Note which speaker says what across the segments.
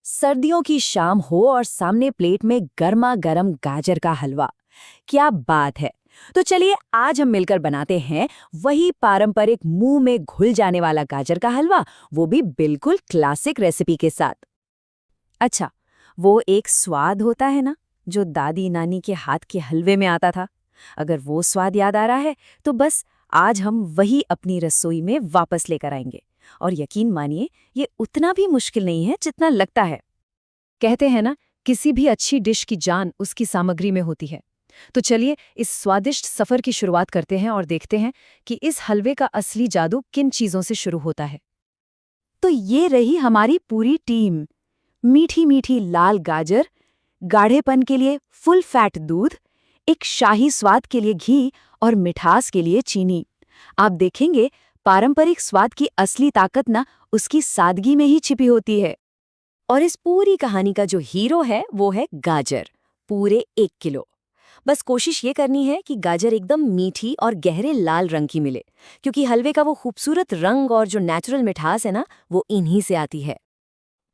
Speaker 1: सर्दियों की शाम हो और सामने प्लेट में गर्मा गर्म गाजर का हलवा। क्या बात है। तो चलिए आज हम मिलकर बनाते हैं वही पारंपरिक मुंह में घुल जाने वाला गाजर का हलवा, वो भी बिल्कुल क्लासिक रेसिपी के साथ। अच्छा, वो एक स्वाद होता है ना, जो दादी नानी के हाथ के हलवे में आता था। अगर वो स्वाद याद आ रहा है तो बस आज हम वही अपनी रसोई में वापस लेकर आएंगे। और यकीन मानिए, ये उतना भी मुश्किल नहीं है जितना लगता है। कहते हैं ना, किसी भी अच्छी डिश की जान उसकी सामग्री में होती है। तो चलिए इस स्वादिष्ट सफर की शुरुआत करते हैं और देखते हैं कि इस हलवे का असली जादू किन चीजों से शुरू होता है। तो ये रही हमारी पूरी टीम। मीठी मीठी लाल गाजर, गाढ़ेपन के लिए फुल फैट दूध, एक शाही स्वाद के लिए घी और मिठास के लिए चीनी। आप देखेंगे, पारंपरिक स्वाद की असली ताकत ना उसकी सादगी में ही छिपी होती है। और इस पूरी कहानी का जो हीरो है वो है गाजर, पूरे 1 किलो। बस कोशिश ये करनी है कि गाजर एकदम मीठी और गहरे लाल रंग की मिले, क्योंकि हलवे का वो खूबसूरत रंग और जो नेचुरल मिठास है ना, वो इन्हीं से आती है।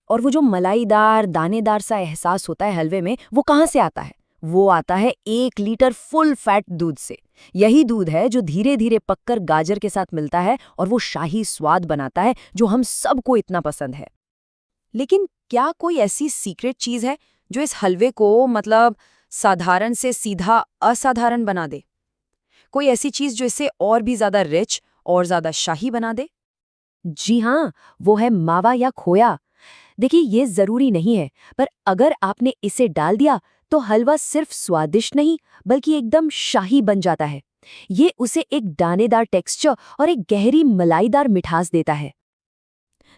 Speaker 1: और वो जो मलाईदार दानेदार सा एहसास होता है हलवे में, वो कहाँ से आता है? वो आता है 1 लीटर फुल फैट दूध से। यही दूध है जो धीरे धीरे पककर गाजर के साथ मिलता है और वो शाही स्वाद बनाता है जो हम सबको इतना पसंद है। लेकिन क्या कोई ऐसी सीक्रेट चीज है जो इस हलवे को साधारण से सीधा असाधारण बना दे? कोई ऐसी चीज जो इसे और भी ज्यादा रिच और ज्यादा शाही बना दे? जी हाँ, वो है मावा या खोया। देखिए, ये जरूरी नहीं है, पर अगर आपने इसे डाल दिया तो हलवा सिर्फ स्वादिष्ट नहीं बल्कि एकदम शाही बन जाता है। ये उसे एक दानेदार टेक्सचर और एक गहरी मलाईदार मिठास देता है।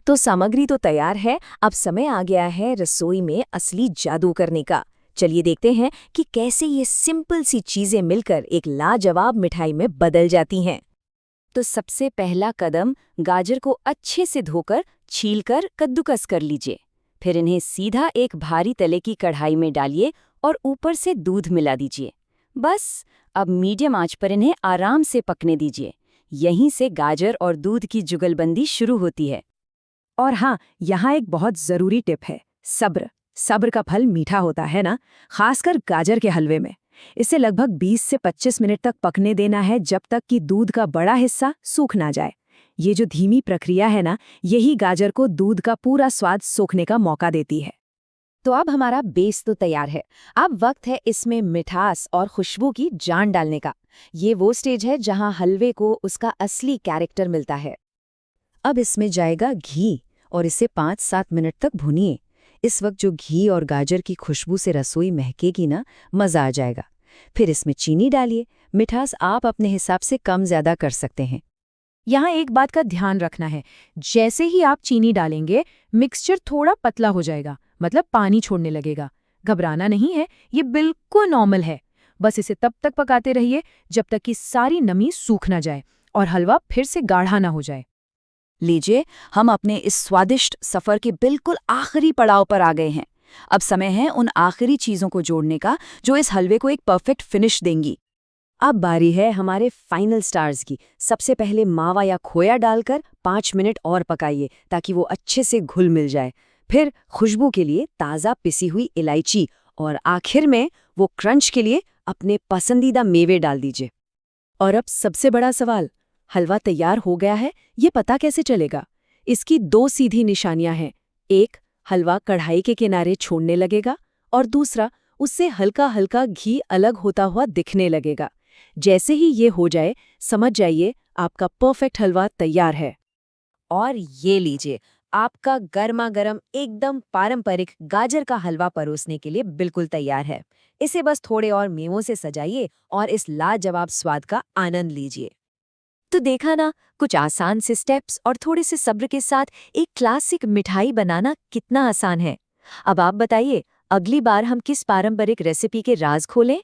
Speaker 1: तो सामग्री तो तैयार है, अब समय आ गया है रसोई में असली जादू करने का। चलिए देखते हैं कि कैसे ये सिंपल सी चीजें मिलकर एक लाजवाब मिठाई में बदल जाती हैं। तो सबसे पहला कदम, गाजर को अच्छे से धोकर छीलकर कद्दूकस कर लीजिए। फिर इन्हें सीधा एक भारी तले की कढ़ाई में डालिए और ऊपर से दूध मिला दीजिए। बस अब मीडियम आंच पर इन्हें आराम से पकने दीजिए। यहीं से गाजर और दूध की जुगलबंदी शुरू होती है। और हाँ, यहाँ एक बहुत जरूरी टिप है, सब्र। सब्र का फल मीठा होता है ना, खासकर गाजर के हलवे में। इसे लगभग 20 से 25 मिनट तक पकने देना है, जब तक कि दूध का बड़ा हिस्सा सूख ना जाए। ये जो धीमी प्रक्रिया है ना, यही गाजर को दूध का पूरा स्वाद सोखने का मौका देती है। तो अब हमारा बेस तो तैयार है। अब वक्त है इसमें मिठास और खुशबू की जान डालने का। ये वो स्टेज है जहाँ हलवे को उसका असली कैरेक्टर मिलता है। अब इसमें जाएगा घी और इसे 5-7 मिनट तक भूनिए। इस वक्त जो घी और गाजर की खुशबू से रसोई महकेगी ना, मज़ा आ जाएगा। फिर इसमें चीनी डालिए। मिठास आप अपने हिसाब से कम ज़्यादा कर सकते हैं।
Speaker 2: यहाँ एक बात का ध्यान रखना है, जैसे ही आप चीनी डालेंगे मिक्सचर थोड़ा पतला हो जाएगा, मतलब पानी छोड़ने लगेगा। घबराना नहीं है, ये बिल्कुल नॉर्मल है। बस इसे तब तक पकाते रहिए जब तक कि सारी नमी सूख ना जाए और हलवा फिर से गाढ़ा ना हो जाए।
Speaker 1: लीजिए, हम अपने इस स्वादिष्ट सफर के बिल्कुल आखिरी पड़ाव पर आ गए हैं। अब समय है उन आखिरी चीजों को जोड़ने का जो इस हलवे को एक परफेक्ट फिनिश देंगी। अब बारी है हमारे फाइनल स्टार्स की। सबसे पहले मावा या खोया डालकर 5 मिनट और पकाइए ताकि वो अच्छे से घुल मिल जाए। फिर खुशबू के लिए ताज़ा पिसी हुई इलायची और आखिर में वो क्रंच के लिए अपने पसंदीदा मेवे डाल दीजिए। और अब सबसे बड़ा सवाल, हलवा तैयार हो गया है, ये पता कैसे चलेगा? इसकी 2 सीधी निशानियां हैं। एक, हलवा कढ़ाई के किनारे छोड़ने लगेगा और दूसरा, उससे हल्का हल्का घी अलग होता हुआ दिखने लगेगा। जैसे ही ये हो जाए, समझ जाइए आपका परफेक्ट हलवा तैयार है। और ये लीजिए, आपका गर्मा गर्म एकदम पारंपरिक गाजर का हलवा परोसने के लिए बिल्कुल तैयार है। इसे बस थोड़े और मेवों से सजाइए और इस लाजवाब स्वाद का आनंद लीजिए। तो देखा ना, कुछ आसान से स्टेप्स और थोड़े से सब्र के साथ एक क्लासिक मिठाई बनाना कितना आसान है। अब आप बताइए, अगली बार हम किस पारंपरिक रेसिपी के राज खोलें?